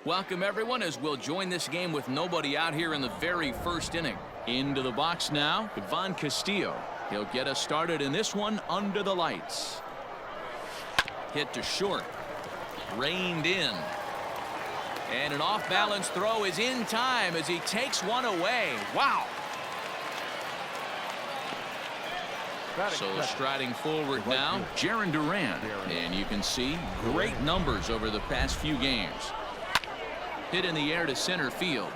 Welcome everyone as we'll join this game with nobody out here in the very first inning. Into the box now, Ivan Castillo. He'll get us started in this one under the lights. Hit to short. Reined in. And an off-balance throw is in time as he takes one away. Wow. So striding forward now, Jarren Duran. And you can see great numbers over the past few games. Hit in the air to center field.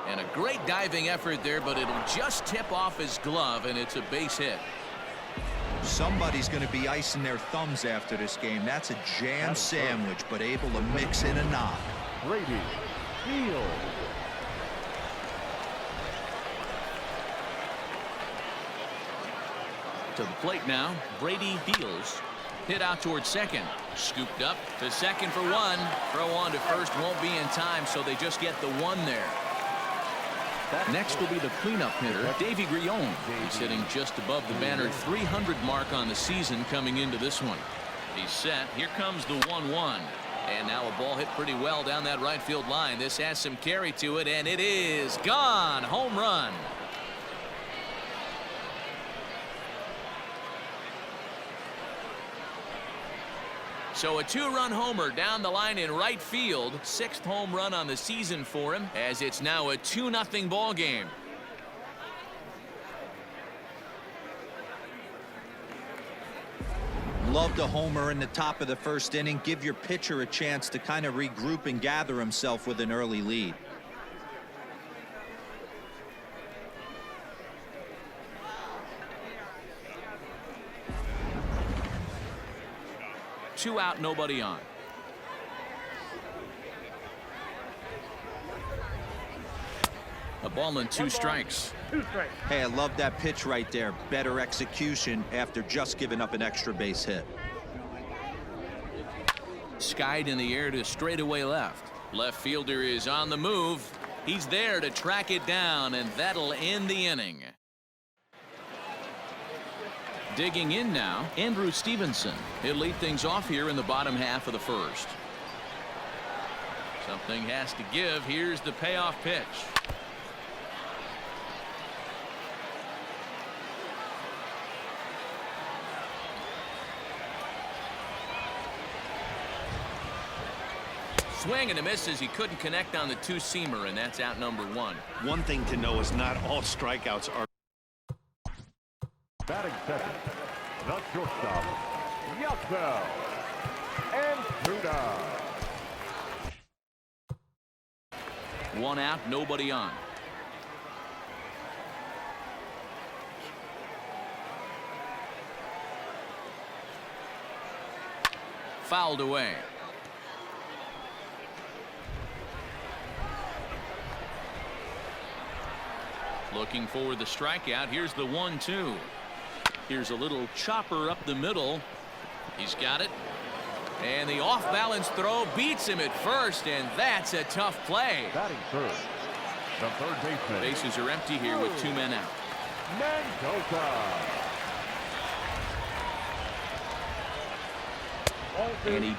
And a great diving effort there, but it'll just tip off his glove, and it's a base hit. Somebody's going to be icing their thumbs after this game. That's a jam sandwich, but able to mix in a knock. Brady Beal. To the plate now, Brady Beals. Hit out towards second. Scooped up to second for one. Throw on to first won't be in time, so they just get the one there. Next will be the cleanup hitter, Davy Grillon. He's hitting just above the banner 300 mark on the season coming into this one. He's set. Here comes the 1-1. And now a ball hit pretty well down that right field line. This has some carry to it, and it is gone. Home run. So a two-run homer down the line in right field. 6th home run on the season for him, as it's now a 2-0 ball game. Love the homer in the top of the first inning. Give your pitcher a chance to kind of regroup and gather himself with an early lead. Two out, nobody on. A ball and 2 strikes. Hey, I love that pitch right there. Better execution after just giving up an extra base hit. Skied in the air to straightaway left. Left fielder is on the move. He's there to track it down, and that'll end the inning. Digging in now, Andrew Stevenson. He'll lead things off here in the bottom half of the first. Something has to give. Here's the payoff pitch. Swing and a miss as he couldn't connect on the two-seamer, and that's out number 1. One thing to know is not all strikeouts are. Batting second, the shortstop, Yasel Intruder. 1 out, nobody on. Fouled away. Looking for the strikeout. Here's the 1-2. Here's a little chopper up the middle. He's got it. And the off-balance throw beats him at first, and that's a tough play. Batting first, the third baseman. Bases are empty here with 2 men out. Mendoza. And he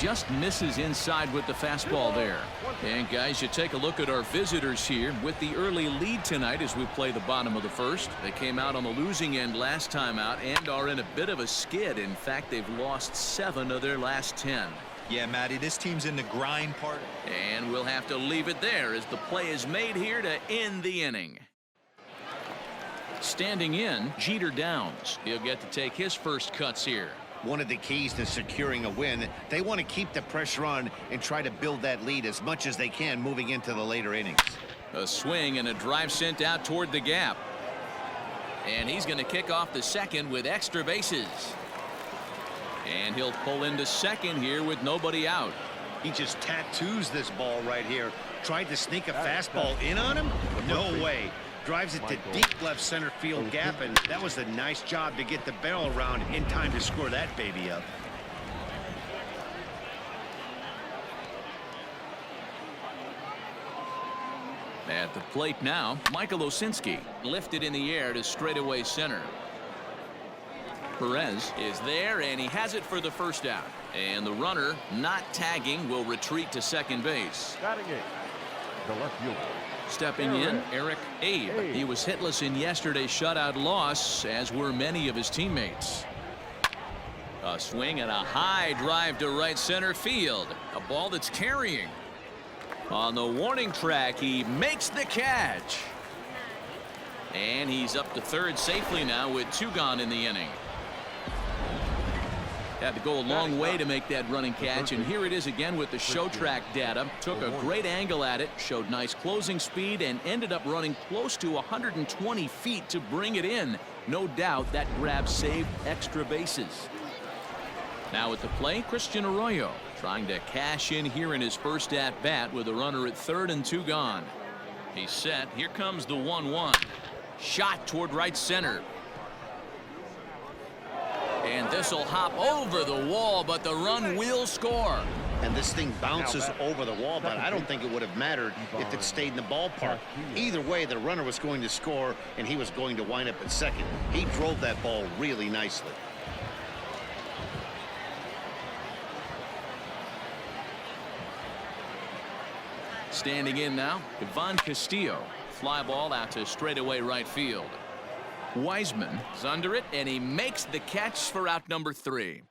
just misses inside with the fastball there. And guys, you take a look at our visitors here with the early lead tonight as we play the bottom of the first. They came out on the losing end last time out and are in a bit of a skid. In fact, they've lost 7 of their last 10. Yeah, Matty, this team's in the grind part. And we'll have to leave it there as the play is made here to end the inning. Standing in, Jeter Downs. He'll get to take his first cuts here. One of the keys to securing a win, they want to keep the pressure on and try to build that lead as much as they can moving into the later innings. A swing and a drive sent out toward the gap. And he's going to kick off the second with extra bases. And he'll pull into second here with nobody out. He just tattoos this ball right here. Tried to sneak a fastball in on him? No way. Drives it to deep left center field gap, and that was a nice job to get the barrel around in time to score that baby up. At the plate now, Michael Osinski lifted in the air to straightaway center. Perez is there, and he has it for the first out. And the runner, not tagging, will retreat to second base. Batting it, the left fielder. Stepping in, Eric Abe. He was hitless in yesterday's shutout loss, as were many of his teammates. A swing and a high drive to right center field. A ball that's carrying. On the warning track, he makes the catch. And he's up to third safely now with 2 gone in the inning. Had to go a long way to make that running catch, and here it is again with the show track data. Took a great angle at it, showed nice closing speed, and ended up running close to 120 feet to bring it in. No doubt that grab saved extra bases. Now at the plate, Christian Arroyo trying to cash in here in his first at bat with a runner at third and 2 gone. He's set. Here comes the 1-1. Shot toward right center. And this will hop over the wall, but the run will score. And this thing bounces over the wall, but I don't think it would have mattered if it stayed in the ballpark. Either way, the runner was going to score, and he was going to wind up at second. He drove that ball really nicely. Standing in now, Ivan Castillo. Fly ball out to straightaway right field. Wiseman is under it, and he makes the catch for out number 3.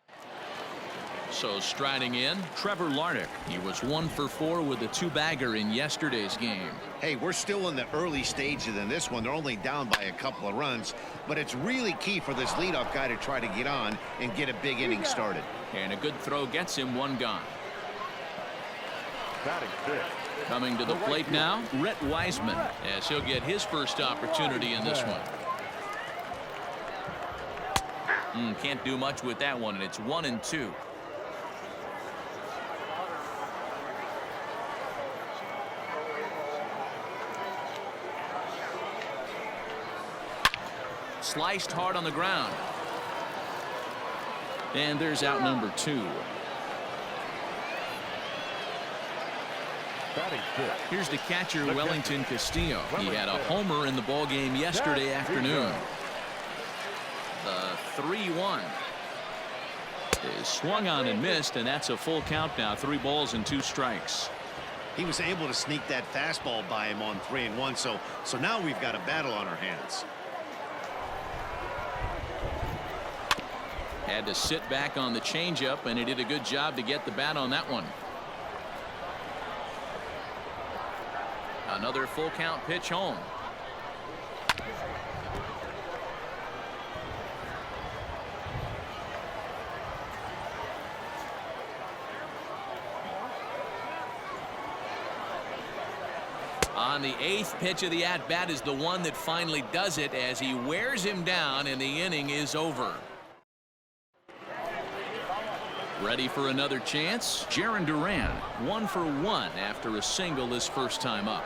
So striding in, Trevor Larnach. He was 1 for 4 with a 2-bagger in yesterday's game. Hey, we're still in the early stages in this one. They're only down by a couple of runs, but it's really key for this leadoff guy to try to get on and get a big inning started. And a good throw gets him 1 gone. Batting fifth. Coming to the plate now, Rhett Wiseman, as he'll get his first opportunity in this one. Can't do much with that one, and it's 1-2. Sliced hard on the ground. And there's out number 2. Here's the catcher, Wellington Castillo. He had a homer in the ballgame yesterday afternoon. The 3-1 is swung on and missed, and that's a full count now. 3 balls and 2 strikes. He was able to sneak that fastball by him on 3-1, so now we've got a battle on our hands. Had to sit back on the changeup, and he did a good job to get the bat on that one. Another full count pitch home. On the 8th pitch of the at-bat is the one that finally does it as he wears him down, and the inning is over. Ready for another chance? Jarren Duran, 1 for 1 after a single his first time up.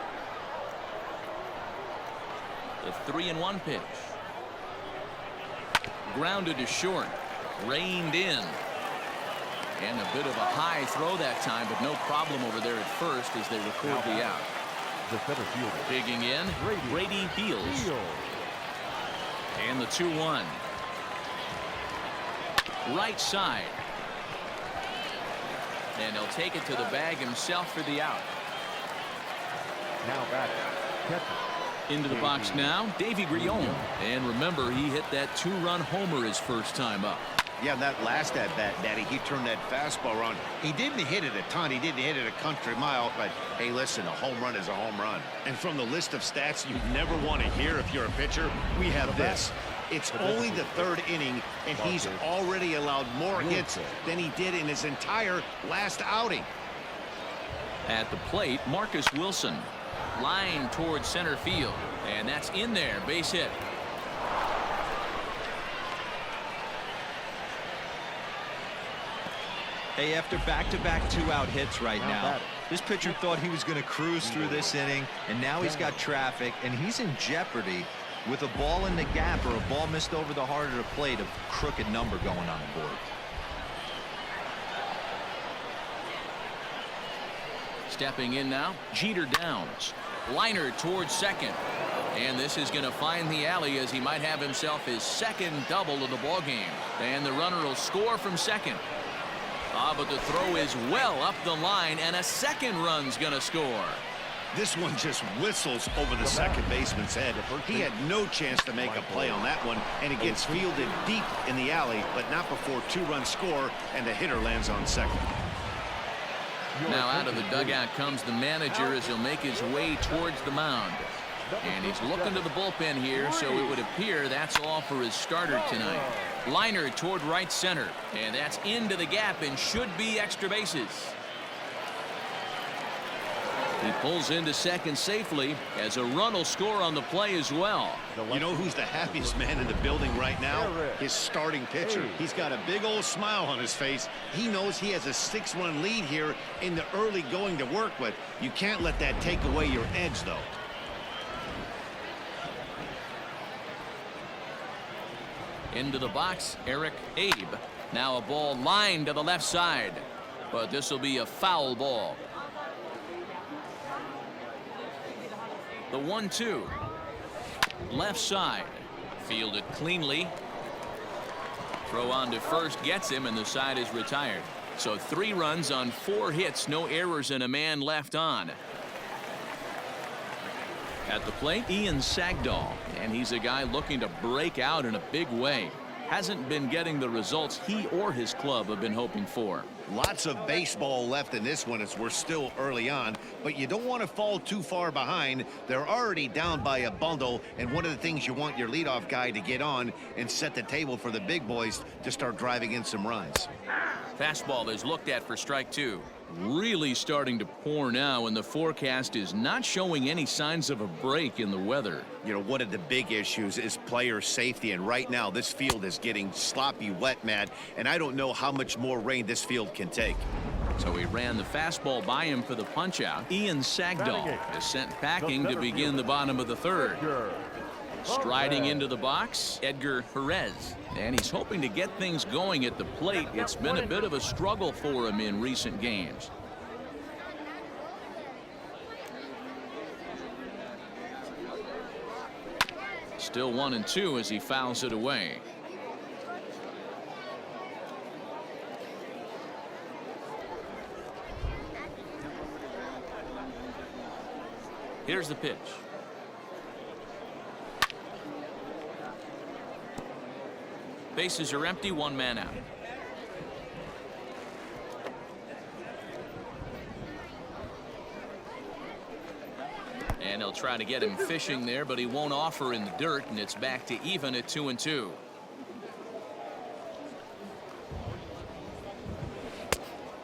The 3-1 pitch. Grounded to short. Reined in. And a bit of a high throw that time, but no problem over there at first as they record the out. The center fielder. Digging in, Brady Beals. And the 2-1. Right side. And he'll take it to the bag himself for the out. Now back. Catcher. Into the box now, Davy Grion. And remember, he hit that two-run homer his first time up. Yeah, that last at-bat, Daddy, he turned that fastball around. He didn't hit it a ton. He didn't hit it a country mile. But, hey, listen, a home run is a home run. And from the list of stats you never want to hear if you're a pitcher, we have this. It's only the third inning, and he's already allowed more hits than he did in his entire last outing. At the plate, Marcus Wilson. Line towards center field. And that's in there. Base hit. Hey, after back-to-back two-out hits right now, this pitcher thought he was going to cruise through this inning, and now he's got traffic, and he's in jeopardy with a ball in the gap or a ball missed over the heart of the plate, a crooked number going on the board. Stepping in now, Jeter Downs. Liner towards second. And this is going to find the alley as he might have himself his second double of the ball game. And the runner will score from second. But the throw is well up the line, and a second run's going to score. This one just whistles over the second baseman's head. He had no chance to make a play on that one, and it gets fielded deep in the alley, but not before two-run score, and the hitter lands on second. Now out of the dugout comes the manager as he'll make his way towards the mound. And he's looking to the bullpen here, so it would appear that's all for his starter tonight. Liner toward right center, and that's into the gap and should be extra bases. He pulls into second safely as a run will score on the play as well. You know who's the happiest man in the building right now? His starting pitcher. He's got a big old smile on his face. He knows he has a 6-run lead here in the early going to work with. You can't let that take away your edge, though. Into the box, Eric Abe. Now a ball lined to the left side, but this will be a foul ball. The 1-2. Left side. Fielded cleanly. Throw on to first gets him, and the side is retired. So 3 runs on 4 hits, no errors, and a man left on. At the plate, Ian Sagdahl, and he's a guy looking to break out in a big way. Hasn't been getting the results he or his club have been hoping for. Lots of baseball left in this one as we're still early on, but you don't want to fall too far behind. They're already down by a bundle, and one of the things you want your leadoff guy to get on and set the table for the big boys to start driving in some runs. Fastball is looked at for strike 2. Really starting to pour now, and the forecast is not showing any signs of a break in the weather. You know, one of the big issues is player safety, and right now this field is getting sloppy wet, Matt, and I don't know how much more rain this field can take. So he ran the fastball by him for the punch-out. Ian Sagdahl is sent packing to begin the bottom of the 3rd. Striding into the box, Edgar Perez. And he's hoping to get things going at the plate. It's been a bit of a struggle for him in recent games. Still 1-2 as he fouls it away. Here's the pitch. Bases are empty, 1 man out. And he'll try to get him fishing there, but he won't offer in the dirt, and it's back to even at 2-2.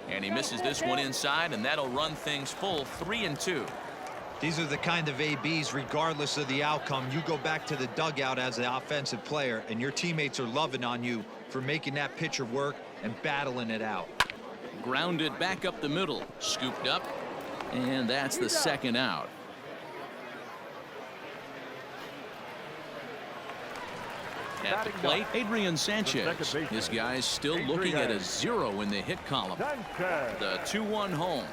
And he misses this one inside, and that'll run things full 3-2. These are the kind of ABs, regardless of the outcome. You go back to the dugout as an offensive player, and your teammates are loving on you for making that pitcher work and battling it out. Grounded back up the middle, scooped up, and that's the second out. At the plate, Adrian Sanchez. This guy's still looking at a 0 in the hit column. The 2-1 home.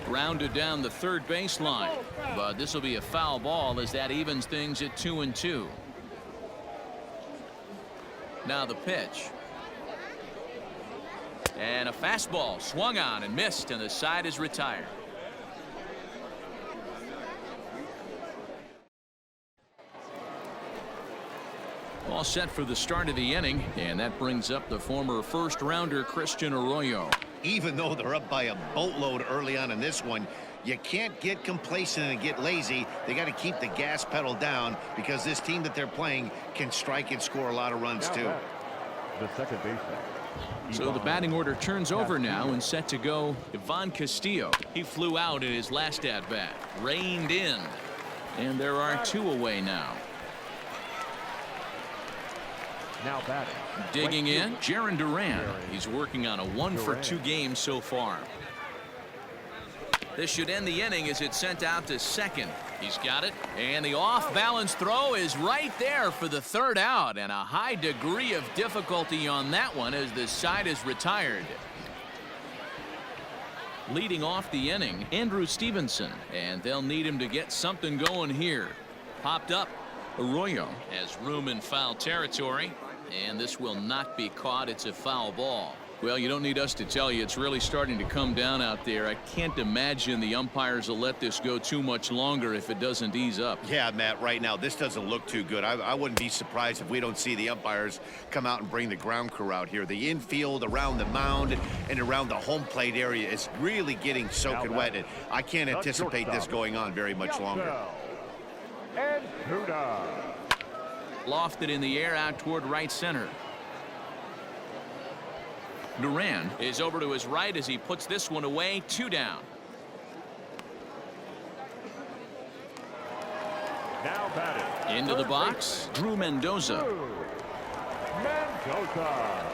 Grounded down the third baseline, but this will be a foul ball as that evens things at 2-2. Now the pitch. And a fastball swung on and missed, and the side is retired. All set for the start of the inning, and that brings up the former first-rounder Christian Arroyo. Even though they're up by a boatload early on in this one, you can't get complacent and get lazy. They got to keep the gas pedal down because this team that they're playing can strike and score a lot of runs too. The second baseman. So the batting order turns over now, and set to go Ivan Castillo. He flew out in his last at-bat, reined in, and there are 2 away now. Now batting. Digging in, Jarren Duran. He's working on a 1-for-2 game so far. This should end the inning as it's sent out to second. He's got it, and the off-balance throw is right there for the 3rd out, and a high degree of difficulty on that one as the side is retired. Leading off the inning, Andrew Stevenson, and they'll need him to get something going here. Popped up. Arroyo has room in foul territory, and this will not be caught. It's a foul ball. Well, you don't need us to tell you it's really starting to come down out there. I can't imagine the umpires will let this go too much longer if it doesn't ease up. Yeah, Matt, right now this doesn't look too good. I wouldn't be surprised if we don't see the umpires come out and bring the ground crew out here. The infield around the mound and around the home plate area is really getting soaking wet, and I can't anticipate this going on very much longer. And Huda. Lofted in the air out toward right center. Duran is over to his right as he puts this one away. 2 down. Now batting. Into the box, Drew Mendoza. Mendoza.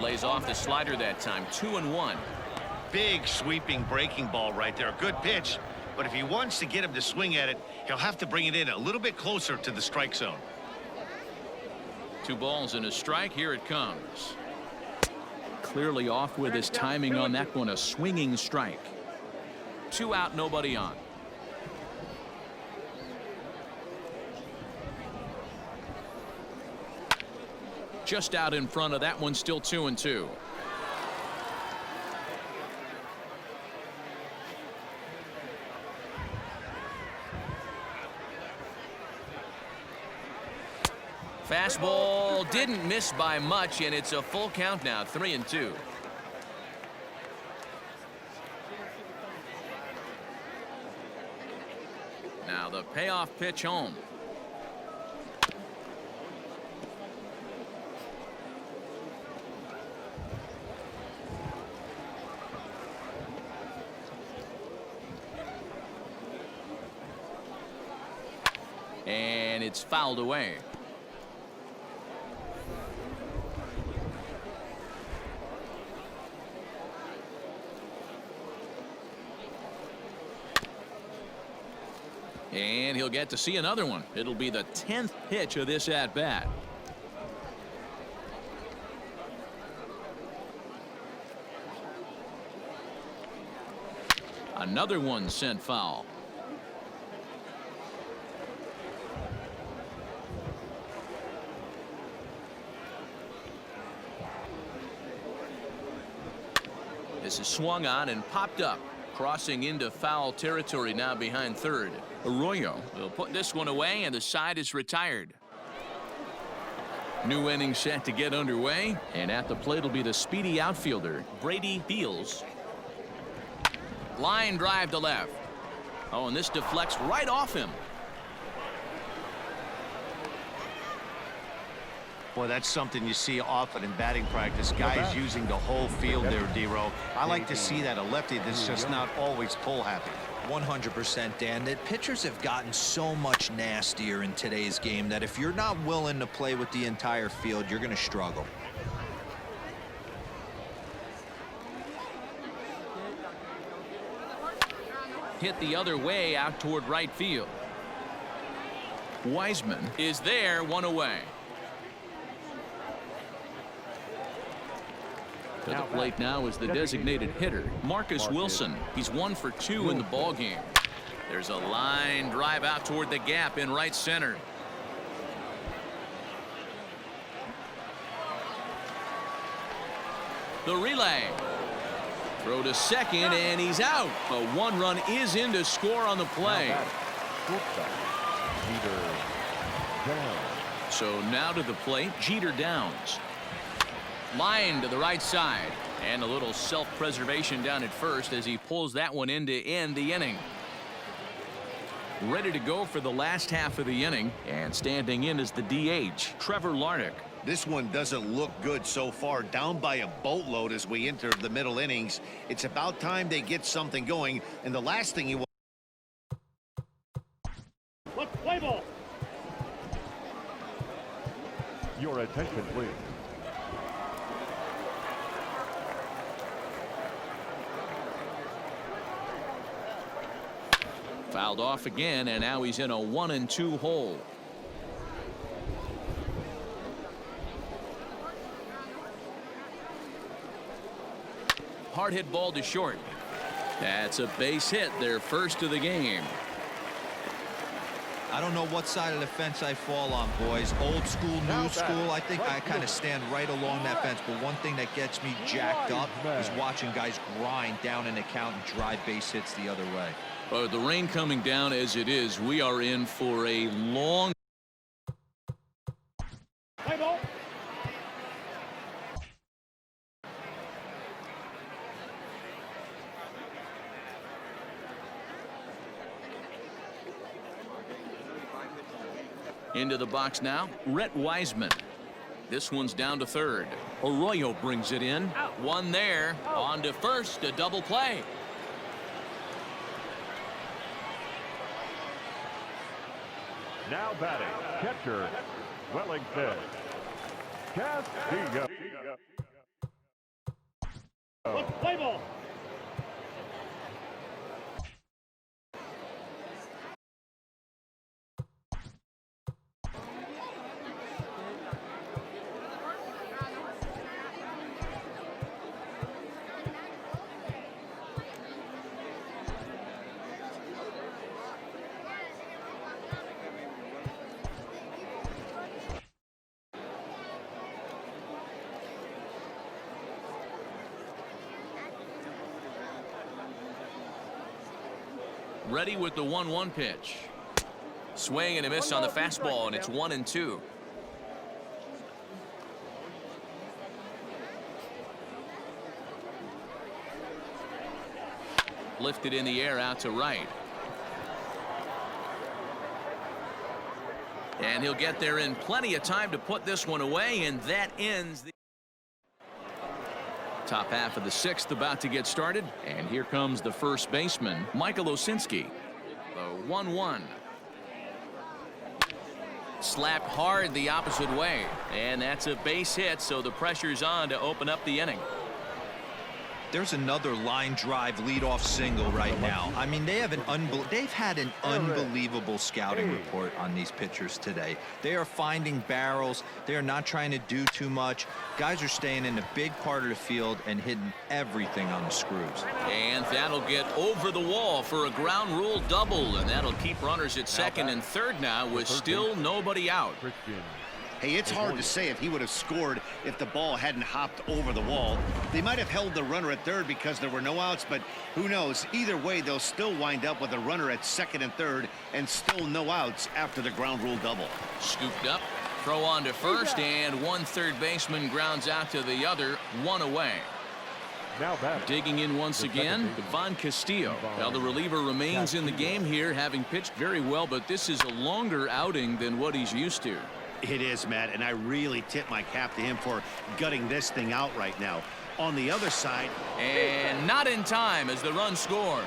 Lays off the slider that time. 2-1. Big sweeping breaking ball right there. Good pitch, but if he wants to get him to swing at it, he'll have to bring it in a little bit closer to the strike zone. 2 balls and a strike. Here it comes. Clearly off with his timing on that one. A swinging strike. 2 out, nobody on. Just out in front of that one. Still 2-2. Fastball didn't miss by much, and it's a full count now. 3-2. Now the payoff pitch home. And it's fouled away. And he'll get to see another one. It'll be the 10th pitch of this at-bat. Another one sent foul. This is swung on and popped up. Crossing into foul territory now behind third. Arroyo will put this one away, and the side is retired. New inning set to get underway, and at the plate will be the speedy outfielder Brady Beals. Line drive to left. Oh, and this deflects right off him. Boy, that's something you see often in batting practice. Guys using the whole field there, D-Row. I like to see that. A lefty that's just not always pull happy. 100%, Dan. That pitchers have gotten so much nastier in today's game that if you're not willing to play with the entire field, you're going to struggle. Hit the other way out toward right field. Wiseman is there, 1 away. To the plate now is the designated hitter, Marcus Wilson. He's 1 for 2 in the ballgame. There's a line drive out toward the gap in right center. The relay. Throw to second, and he's out. A one-run is in to score on the play. So now to the plate, Jeter Downs. Line to the right side. And a little self-preservation down at first as he pulls that one in to end the inning. Ready to go for the last half of the inning. And standing in is the DH, Trevor Larnach. This one doesn't look good so far. Down by a boatload as we enter the middle innings. It's about time they get something going. And the last thing you want. Let's play ball. Your attention, please. Fouled off again, and now he's in a 1-2 hole. Hard hit ball to short. That's a base hit, their first of the game. I don't know what side of the fence I fall on, boys. Old school, new school. I think I kind of stand right along that fence. But one thing that gets me jacked up is watching guys grind down an account and drive base hits the other way. The rain coming down as it is, we are in for a long. Play ball. Into the box now, Rhett Wiseman. This one's down to third. Arroyo brings it in. One there. On to first, a double play. Now batting, catcher, Wellington. Castillo. Let's play ball. Ready with the 1-1 pitch. Swing and a miss on the fastball, and it's 1-2. Lifted in the air out to right. And he'll get there in plenty of time to put this one away, and that ends the top half of the sixth about to get started. And here comes the first baseman, Michael Osinski. The 1-1. Slapped hard the opposite way. And that's a base hit, so the pressure's on to open up the inning. There's another line drive leadoff single right now. I mean, they've had an unbelievable scouting report on these pitchers today. They are finding barrels. They are not trying to do too much. Guys are staying in the big part of the field and hitting everything on the screws. And that'll get over the wall for a ground rule double, and that'll keep runners at second and third now with still nobody out. Hey, it's hard to say if he would have scored if the ball hadn't hopped over the wall. They might have held the runner at third because there were no outs, but who knows? Either way, they'll still wind up with a runner at second and third and still no outs after the ground rule double. Scooped up, throw on to first, and one third baseman grounds out to the other, one away. Now digging in once again, Ivan Castillo. Well, the reliever remains in the game here, having pitched very well, but this is a longer outing than what he's used to. It is, Matt, and I really tip my cap to him for gutting this thing out right now. On the other side, and not in time as the run scores.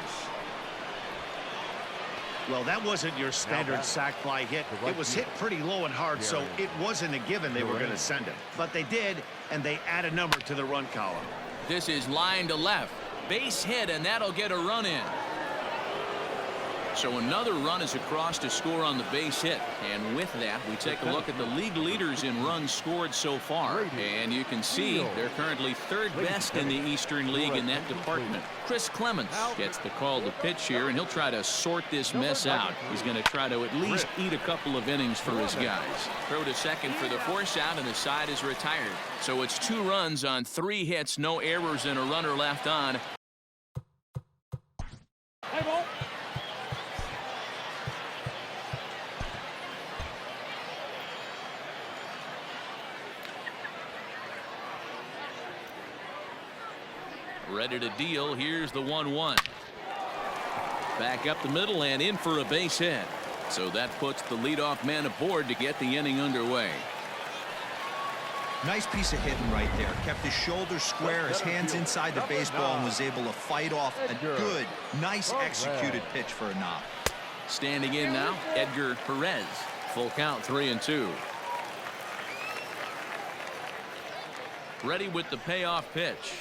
Well, that wasn't your standard sac fly hit. It was hit pretty low and hard, so it wasn't a given they were going to send it. But they did, and they add a number to the run column. This is line to left. Base hit, and that'll get a run in. So another run is across to score on the base hit. And with that, we take a look at the league leaders in runs scored so far. And you can see they're currently third best in the Eastern League in that department. Chris Clements gets the call to pitch here, and he'll try to sort this mess out. He's going to try to at least eat a couple of innings for his guys. Throw to second for the force out, and the side is retired. So it's 2 runs on 3 hits, no errors, and a runner left on. Ready to deal. Here's the 1-1. Back up the middle and in for a base hit. So that puts the leadoff man aboard to get the inning underway. Nice piece of hitting right there. Kept his shoulders square, his hands inside the baseball, and was able to fight off a good, nice executed pitch for a knock. Standing in now, Edgar Perez. Full count, 3-2. Ready with the payoff pitch.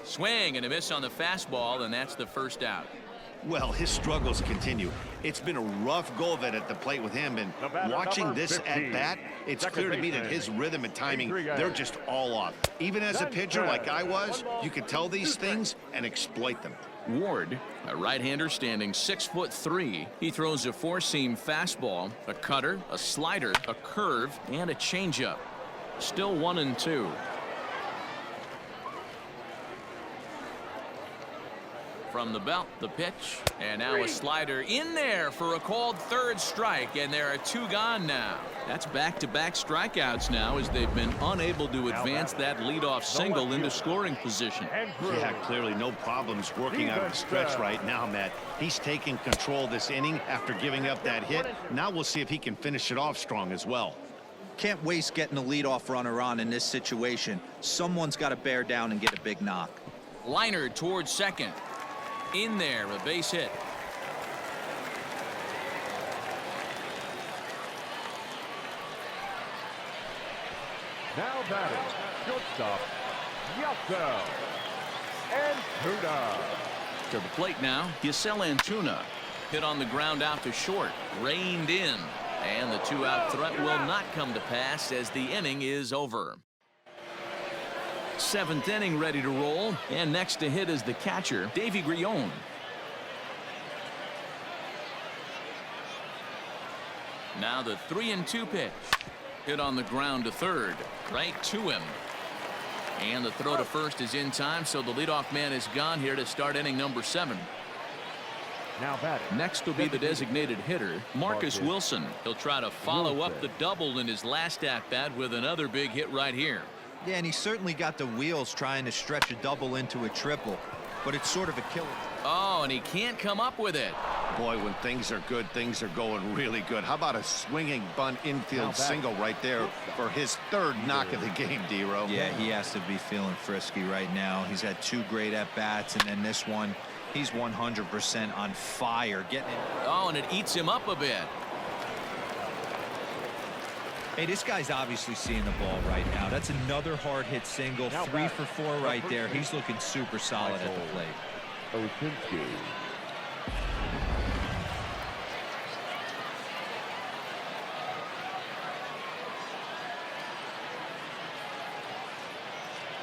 Swing and a miss on the fastball, and that's the first out. Well, his struggles continue. It's been a rough go of it at the plate with him, and watching this at bat, it's clear to me that his rhythm and timing, they're just all off. Even as a pitcher like I was, you could tell these things and exploit them. Ward, a right-hander standing 6'3". He throws a 4-seam fastball, a cutter, a slider, a curve, and a changeup. Still 1-2. From the belt, the pitch, and now a slider in there for a called third strike, and there are 2 gone now. That's back-to-back strikeouts now as they've been unable to advance that leadoff single into scoring position. Yeah, clearly no problems working out of the stretch right now, Matt. He's taking control this inning after giving up that hit. Now we'll see if he can finish it off strong as well. Can't waste getting a leadoff runner on in this situation. Someone's got to bear down and get a big knock. Liner towards second. In there, a base hit. Now batting, shortstop, Yeltsin Antuna. To the plate now, Yeltsin Antuna. Hit on the ground out to short, reined in, and the 2-out threat will not come to pass as the inning is over. 7th inning ready to roll, and next to hit is the catcher, Davy Grion. Now the 3-2 pitch. Hit on the ground to third, right to him. And the throw to first is in time, so the leadoff man is gone here to start inning number 7. Now batting. Next will be the designated hitter, Marcus Wilson. He'll try to follow up the double in his last at-bat with another big hit right here. Yeah, and he certainly got the wheels trying to stretch a double into a triple, but it's sort of a killer. Oh, and he can't come up with it. Boy, when things are good, things are going really good. How about a swinging bunt infield single right there for his 3rd knock of the game, D-Row? Yeah, he has to be feeling frisky right now. He's had 2 great at-bats, and then this one, he's 100% on fire. Getting it. Oh, and it eats him up a bit. Hey, this guy's obviously seeing the ball right now. That's another hard hit single. 3 for 4 right there. He's looking super solid at the plate. Osinski.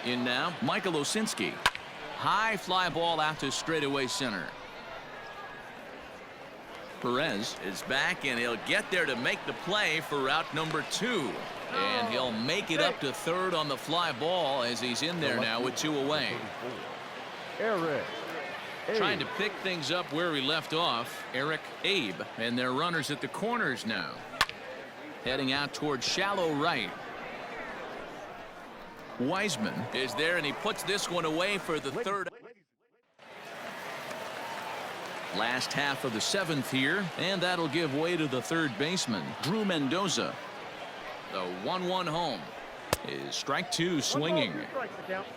In now, Michael Osinski. High fly ball out to straightaway center. Perez is back, and he'll get there to make the play for route number 2. And he'll make it up to third on the fly ball as he's in there now with 2 away. Eric. Trying to pick things up where he left off, Eric Abe, and their runners at the corners now. Heading out towards shallow right. Wiseman is there, and he puts this one away for the 3rd. Last half of the 7th here, and that'll give way to the 3rd baseman, Drew Mendoza. The 1-1 home is strike 2 swinging.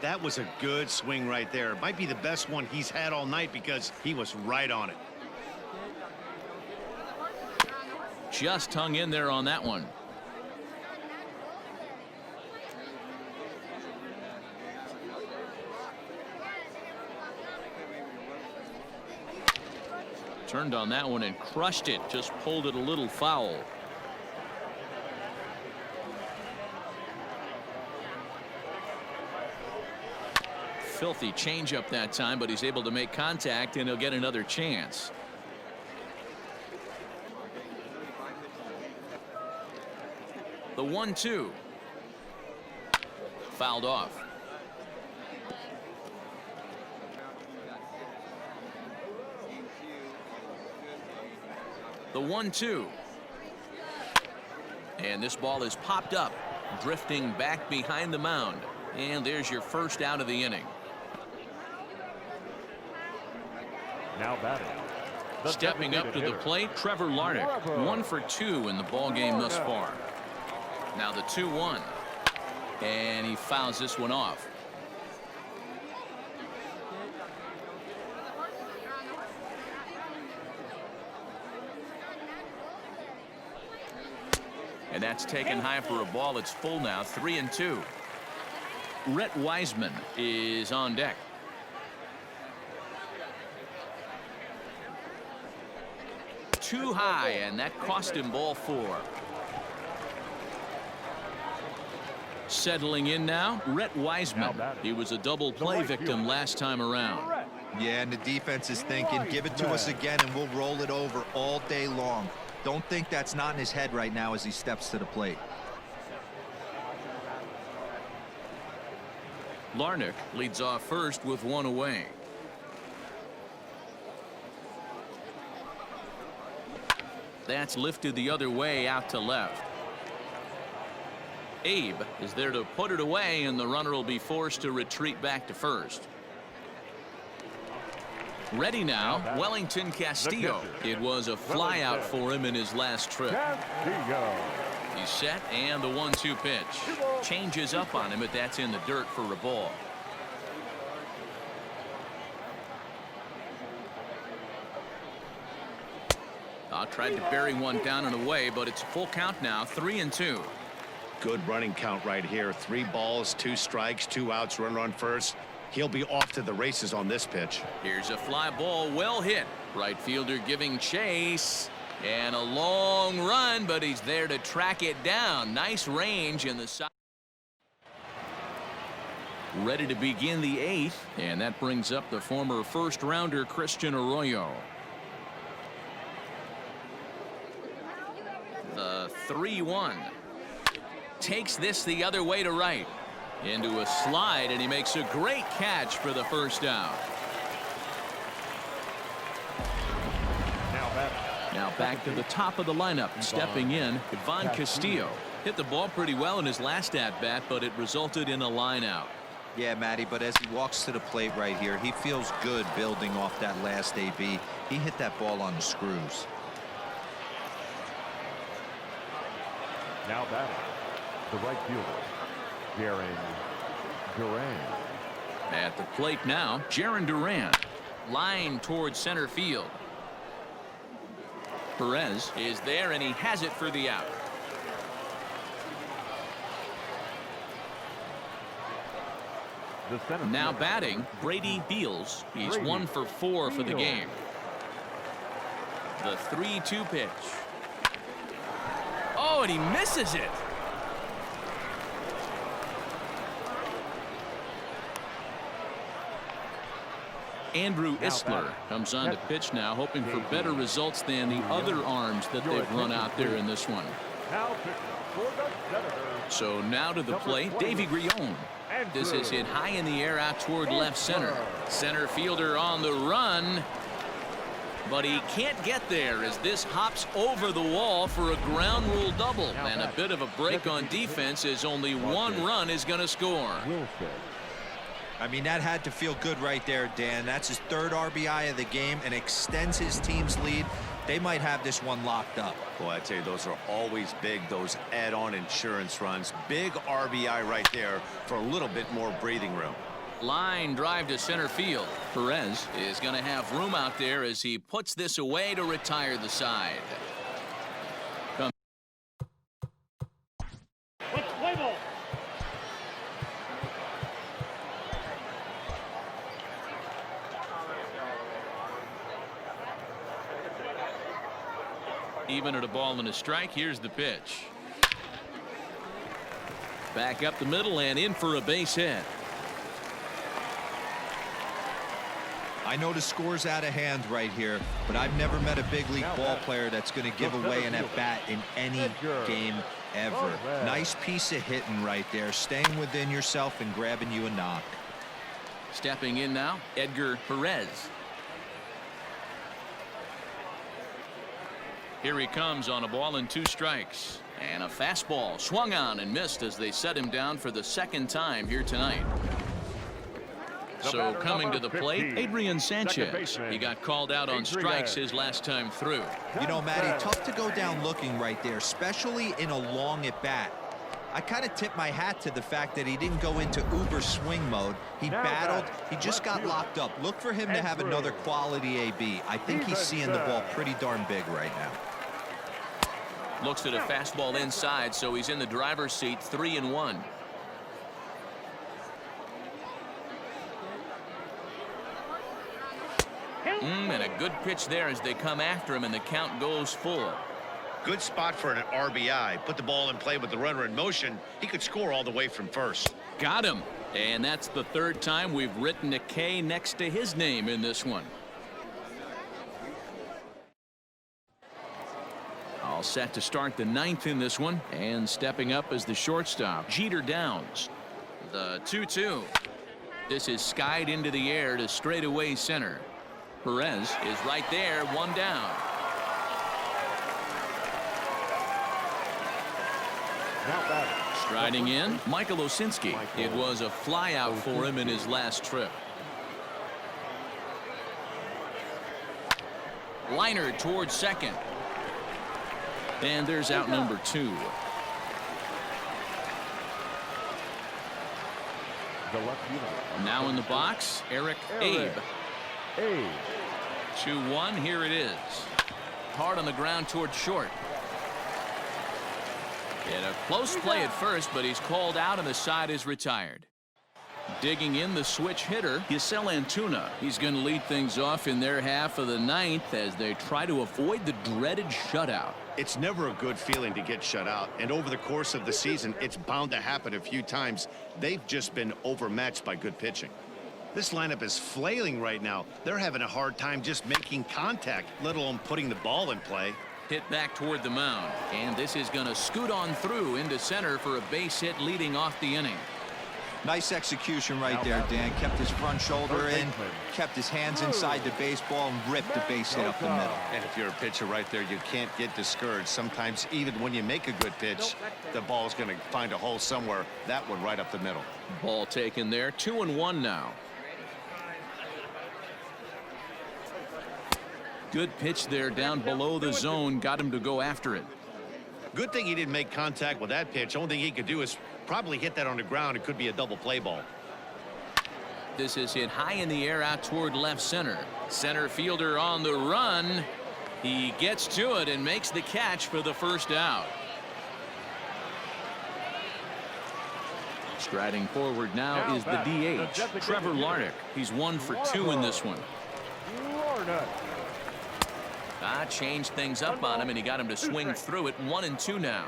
That was a good swing right there. It might be the best one he's had all night because he was right on it. just hung in there on that one. Turned on that one and crushed it. Just pulled it a little foul. Filthy changeup that time, but he's able to make contact, and he'll get another chance. The 1-2. Fouled off. The 1-2. And this ball is popped up, drifting back behind the mound. And there's your first out of the inning. Now batting. Stepping up to the plate, Trevor Larnach. 1 for 2 in the ball game thus far. Now the 2-1. And he fouls this one off. And that's taken high for a ball. It's full now. 3-2. Rhett Wiseman is on deck. Too high, and that cost him ball 4. Settling in now, Rhett Wiseman. He was a double play victim last time around. Yeah, and the defense is thinking, give it to us again and we'll roll it over all day long. Don't think that's not in his head right now as he steps to the plate. Larnach leads off first with 1 away. That's lifted the other way out to left. Abe is there to put it away, and the runner will be forced to retreat back to first. Ready now, Wellington Castillo. It was a flyout for him in his last trip. He's set, and the 1-2 pitch. Changes up on him, but that's in the dirt for a ball. Tried to bury one down and away, but it's a full count now. 3-2. Good running count right here. 3 balls, 2 strikes, 2 outs, runner on first. He'll be off to the races on this pitch. Here's a fly ball, well hit. Right fielder giving chase. And a long run, but he's there to track it down. Nice range in the side. Ready to begin the 8th, and that brings up the former first-rounder Christian Arroyo. The 3-1. Takes this the other way to right. Into a slide, and he makes a great catch for the first out. Now back to the top of the lineup. Stepping in, Ivan Castillo. Hit the ball pretty well in his last at-bat, but it resulted in a line out. Yeah, Matty, but as he walks to the plate right here, he feels good building off that last AB. He hit that ball on the screws. Now batting, the right fielder, Jaron Duran. At the plate now, Jaron Duran. Line towards center field. Perez is there, and he has it for the out. Now batting, Brady Beals. He's 1 for 4 for the game. The 3-2 pitch. Oh, and he misses it. Andrew Isler comes on to pitch now, hoping for better results than the other arms that they've run out there in this one. So now to the plate, Davy Grion. This is hit high in the air out toward left center. Center fielder on the run. But he can't get there as this hops over the wall for a ground rule double. And a bit of a break on defense as only 1 run is going to score. I mean, that had to feel good right there, Dan. That's his 3rd RBI of the game and extends his team's lead. They might have this one locked up. Boy, I tell you, those are always big, those add-on insurance runs. Big RBI right there for a little bit more breathing room. Line drive to center field. Perez is going to have room out there as he puts this away to retire the side. Even at a ball and a strike, here's the pitch. Back up the middle and in for a base hit. I know the score's out of hand right here, but I've never met a big league ball player that's going to give away an at-bat in any game ever. Nice piece of hitting right there, staying within yourself and grabbing you a knock. Stepping in now, Edgar Perez. Here he comes on a ball and 2 strikes. And a fastball swung on and missed as they set him down for the second time here tonight. So coming to the plate, Adrian Sanchez. He got called out on strikes his last time through. You know, Matty, tough to go down looking right there, especially in a long at bat. I kind of tip my hat to the fact that he didn't go into uber swing mode. He battled. He just got locked up. Look for him to have another quality AB. I think he's seeing the ball pretty darn big right now. Looks at a fastball inside, so he's in the driver's seat, 3-1. And a good pitch there as they come after him, and the count goes full. Good spot for an RBI. Put the ball in play with the runner in motion. He could score all the way from first. Got him. And that's the 3rd time we've written a K next to his name in this one. All set to start the 9th in this one, and stepping up as the shortstop, Jeter Downs. The 2-2. This is skied into the air to straightaway center. Perez is right there, 1 down. Striding in, Michael Osinski. It was a flyout for him in his last trip. Liner towards second. And there's out number 2. Now in the box, Eric Abe. 2-1, here it is. Hard on the ground towards short. And a close play at first, but he's called out and the side is retired. Digging in the switch hitter, Giselle Antuna. He's going to lead things off in their half of the 9th as they try to avoid the dreaded shutout. It's never a good feeling to get shut out, and over the course of the season, it's bound to happen a few times. They've just been overmatched by good pitching. This lineup is flailing right now. They're having a hard time just making contact, let alone putting the ball in play. Hit back toward the mound, and this is going to scoot on through into center for a base hit leading off the inning. Nice execution right there, Dan. Kept his front shoulder in, kept his hands inside the baseball, and ripped the base hit up the middle. And if you're a pitcher right there, you can't get discouraged. Sometimes even when you make a good pitch, the ball's going to find a hole somewhere. That one right up the middle. Ball taken there, 2-1 now. Good pitch there down below the zone, got him to go after it. Good thing he didn't make contact with that pitch. Only thing he could do is probably hit that on the ground. It could be a double play ball. This is hit high in the air out toward left center. Center fielder on the run. He gets to it and makes the catch for the first out. Striding forward now is the DH, Trevor Larnach. He's 1 for 2 in this one. Changed things up on him, and he got him to swing through it. 1-2 now.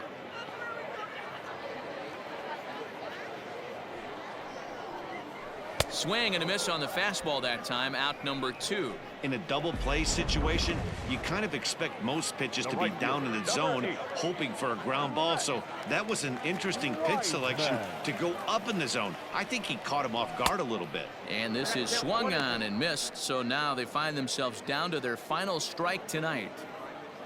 Swing and a miss on the fastball that time. Out number 2. In a double play situation, you kind of expect most pitches to be down in the zone, hoping for a ground ball. So that was an interesting pitch selection to go up in the zone. I think he caught him off guard a little bit. And this is swung on and missed. So now they find themselves down to their final strike tonight.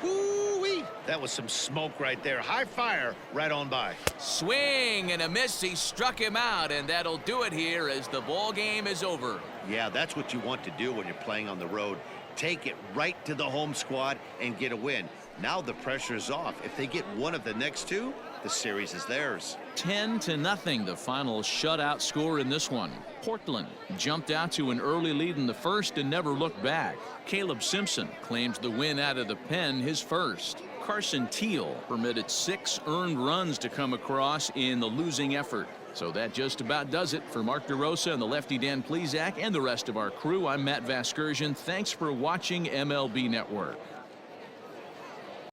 Woo-wee. That was some smoke right there. High fire right on by. Swing and a miss. He struck him out, and that'll do it here as the ball game is over. Yeah, that's what you want to do when you're playing on the road. Take it right to the home squad and get a win. Now the pressure is off. If they get one of the next 2, the series is theirs. 10-0, the final shutout score in this one. Portland jumped out to an early lead in the first and never looked back. Caleb Simpson claims the win out of the pen, his first. Carson Teal permitted 6 earned runs to come across in the losing effort. So that just about does it for Mark DeRosa and the lefty Dan Plesac and the rest of our crew. I'm Matt Vasgersian. Thanks for watching MLB Network.